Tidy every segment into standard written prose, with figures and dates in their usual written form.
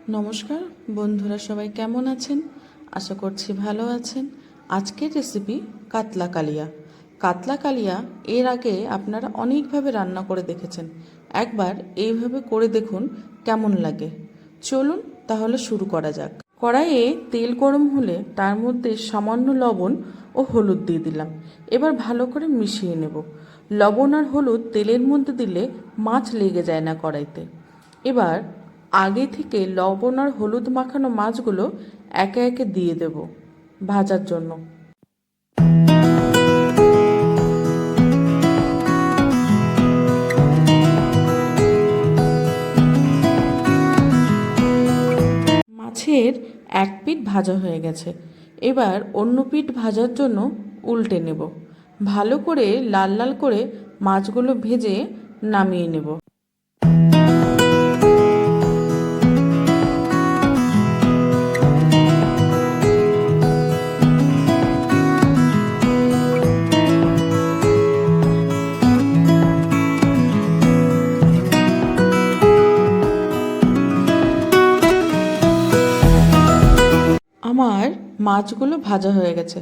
নমস্কার বন্ধুরা, সবাই কেমন আছেন? আশা করছি ভালো আছেন। আজকের রেসিপি কাতলা কালিয়া। কাতলা কালিয়া এর আগে আপনারা অনেকভাবে রান্না করে দেখেছেন, একবার এইভাবে করে দেখুন কেমন লাগে। চলুন তাহলে শুরু করা যাক। কড়াইয়ে তেল গরম হলে তার মধ্যে সামান্য লবণ ও হলুদ দিয়ে দিলাম। এবার ভালো করে মিশিয়ে নেব। লবণ আর হলুদ তেলের মধ্যে দিলে মাছ লেগে যায় না কড়াইতে। এবার আগে থেকে লবণ আর হলুদ মাখানো মাছগুলো একে একে দিয়ে দেব ভাজার জন্য। মাছের এক পিঠ ভাজা হয়ে গেছে, এবার অন্য পিঠ ভাজার জন্য উল্টে নেব। ভালো করে লাল লাল করে মাছগুলো ভেজে নামিয়ে নেব। আমার মাছগুলো ভাজা হয়ে গেছে,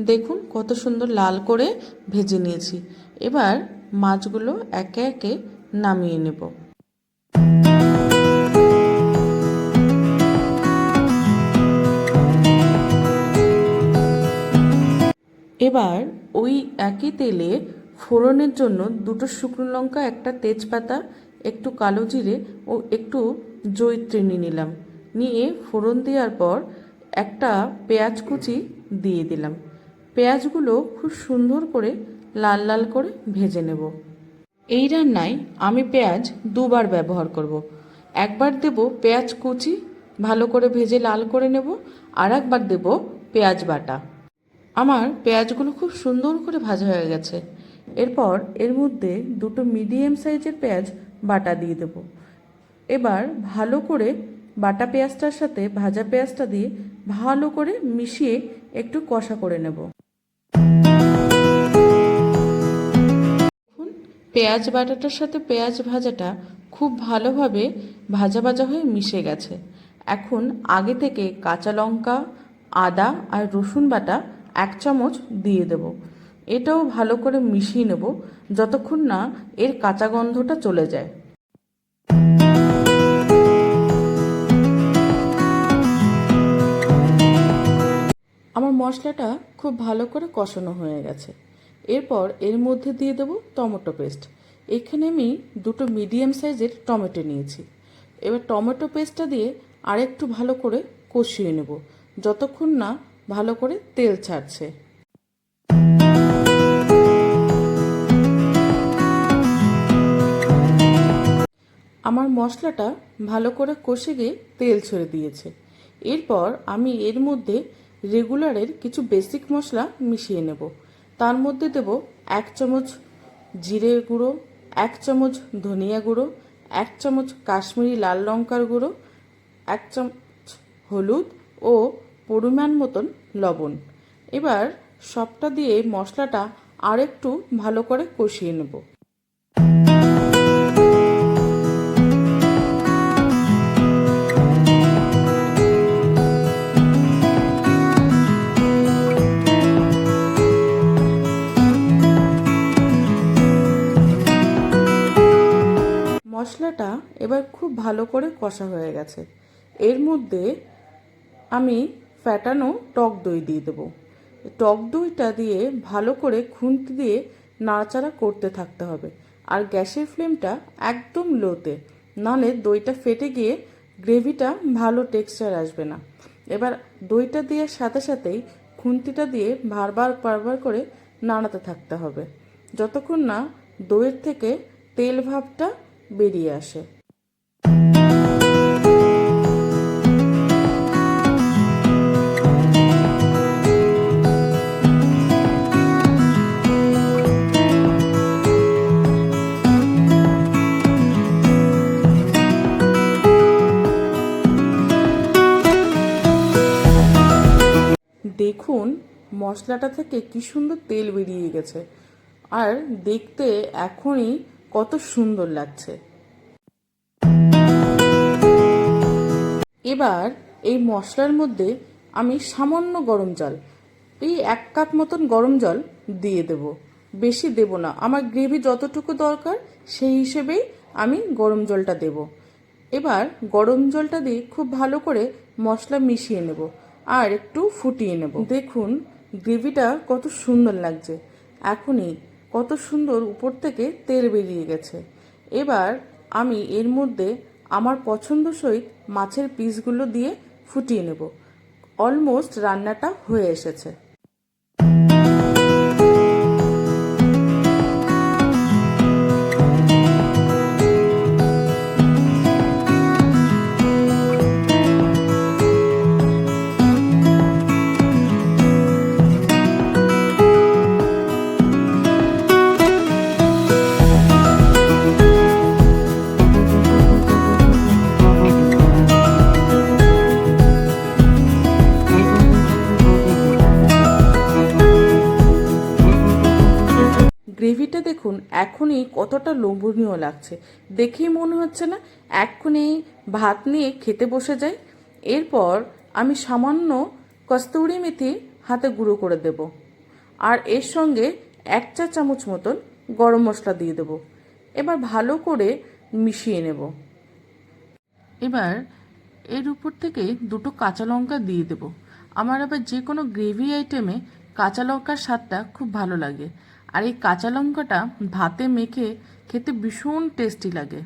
দেখুন কত সুন্দর লাল করে ভেজে নিয়েছি। এবার মাছগুলো একে একে নামিয়ে নেব। এবার ওই একই তেলে ফোড়নের জন্য দুটো শুকনো লঙ্কা, একটা তেজপাতা, একটু কালো জিরে ও একটু জয়িত্রী নিলাম। নিয়ে ফোড়ন দেওয়ার পর একটা পেঁয়াজ কুচি দিয়ে দিলাম। পেঁয়াজগুলো খুব সুন্দর করে লাল লাল করে ভেজে নেব। এই রান্নায় আমি পেঁয়াজ দুবার ব্যবহার করব। একবার দেব পেঁয়াজ কুচি, ভালো করে ভেজে লাল করে নেব, আর একবার দেব পেঁয়াজ বাটা। আমার পেঁয়াজগুলো খুব সুন্দর করে ভাজা হয়ে গেছে। এরপর এর মধ্যে দুটো মিডিয়াম সাইজের পেঁয়াজ বাটা দিয়ে দেব। এবার ভালো করে বাটা পেঁয়াজটার সাথে ভাজা পেঁয়াজটা দিয়ে ভালো করে মিশিয়ে একটু কষা করে নেব। পেঁয়াজ বাটাটার সাথে পেঁয়াজ ভাজাটা খুব ভালোভাবে ভাজা ভাজা হয়ে মিশে গেছে। এখন আগে থেকে কাঁচা লঙ্কা, আদা আর রসুন বাটা 1 চামচ দিয়ে দেব। এটাও ভালো করে মিশিয়ে নেব যতক্ষণ না এর কাঁচা গন্ধটা চলে যায়। আমার মশলাটা খুব ভালো করে কষানো হয়ে গেছে। এরপর এর মধ্যে দিয়ে দেব টমেটো পেস্ট। এখানে আমি দুটো মিডিয়াম সাইজের টমেটো নিয়েছি। এবার টমেটো পেস্টটা দিয়ে আরেকটু ভালো করে কষিয়ে নেব যতক্ষণ না ভালো করে তেল ছাড়ছে। আমার মশলাটা ভালো করে কষে গিয়ে তেল ছেড়ে দিয়েছে। এরপর আমি এর মধ্যে রেগুলারের কিছু বেসিক মশলা মিশিয়ে নেব। তার মধ্যে দেব 1 চামচ জিরে গুঁড়ো, 1 চামচ ধনিয়া গুঁড়ো, 1 চামচ কাশ্মীরি লাল লঙ্কার গুঁড়ো, 1 চামচ হলুদ ও পরিমাণ মতন লবণ। এবার সবটা দিয়ে মশলাটা আরেকটু ভালো করে কষিয়ে নেব। মশলাটা এবার খুব ভালো করে কষা হয়ে গেছে। এর মধ্যে আমি ফ্যাটানো টক দই দিয়ে দেবো। টক দইটা দিয়ে ভালো করে খুন্তি দিয়ে নাড়াচাড়া করতে থাকতে হবে, আর গ্যাসের ফ্লেমটা একদম লোতে, নাহলে দইটা ফেটে গিয়ে গ্রেভিটা ভালো টেক্সচার আসবে না। এবার দইটা দেওয়ার সাথে সাথেই খুন্তিটা দিয়ে বারবার বারবার করে নাড়াতে থাকতে হবে যতক্ষণ না দইয়ের থেকে তেল ভাবটা বেরিয়ে আসে। দেখুন মশলাটা থেকে কি সুন্দর তেল বেরিয়ে গেছে, আর দেখতে এখনই কত সুন্দর লাগছে। এবার এই মশলার মধ্যে আমি সামান্য গরম জল, এই 1 কাপ মতন গরম জল দিয়ে দেব। বেশি দেব না, আমার গ্রেভি যতটুকু দরকার সেই হিসেবেই আমি গরম জলটা দেব। এবার গরম জলটা দিয়ে খুব ভালো করে মশলা মিশিয়ে নেব আর একটু ফুটিয়ে নেব। দেখুন গ্রেভিটা কত সুন্দর লাগছে, এখনই কত সুন্দর উপর থেকে তেল বেরিয়ে গেছে। এবার আমি এর মধ্যে আমার পছন্দসই মাছের পিসগুলো দিয়ে ফুটিয়ে নেব। অলমোস্ট রান্নাটা হয়ে এসেছে। গ্রেভিটা দেখুন এখনই কতটা লোভনীয় লাগছে, দেখেই মনে হচ্ছে না এক্ষুনি ভাত নিয়ে খেতে বসে যাই। এরপর আমি সামান্য কস্তুরি মেথি হাতে গুঁড়ো করে দেব আর এর সঙ্গে 1 চা চামচ মতন গরম মশলা দিয়ে দেব। এবার ভালো করে মিশিয়ে নেব। এবার এর উপর থেকে 2টো কাঁচা লঙ্কা দিয়ে দেব। আমার আবার যে কোনো গ্রেভি আইটেমে কাঁচা লঙ্কার স্বাদটা খুব ভালো লাগে, আর এই কাঁচা লঙ্কাটা ভাতে মেখে খেতে ভীষণ টেস্টি লাগে।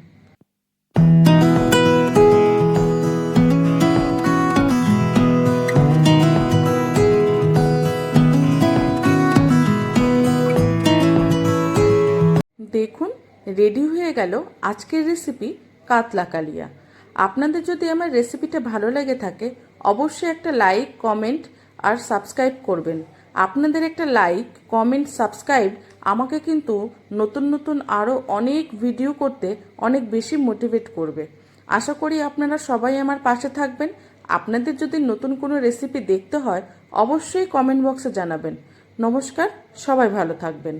দেখুন রেডি হয়ে গেল আজকের রেসিপি কাতলা কালিয়া। আপনাদের যদি আমার রেসিপিটা ভালো লেগে থাকে অবশ্যই একটা লাইক, কমেন্ট আর সাবস্ক্রাইব করবেন। আপনাদের একটা লাইক, কমেন্ট, সাবস্ক্রাইব আমাকে কিন্তু নতুন নতুন আরও অনেক ভিডিও করতে অনেক বেশি মোটিভেট করবে। আশা করি আপনারা সবাই আমার পাশে থাকবেন। আপনাদের যদি নতুন কোনো রেসিপি দেখতে হয় অবশ্যই কমেন্ট বক্সে জানাবেন। নমস্কার, সবাই ভালো থাকবেন।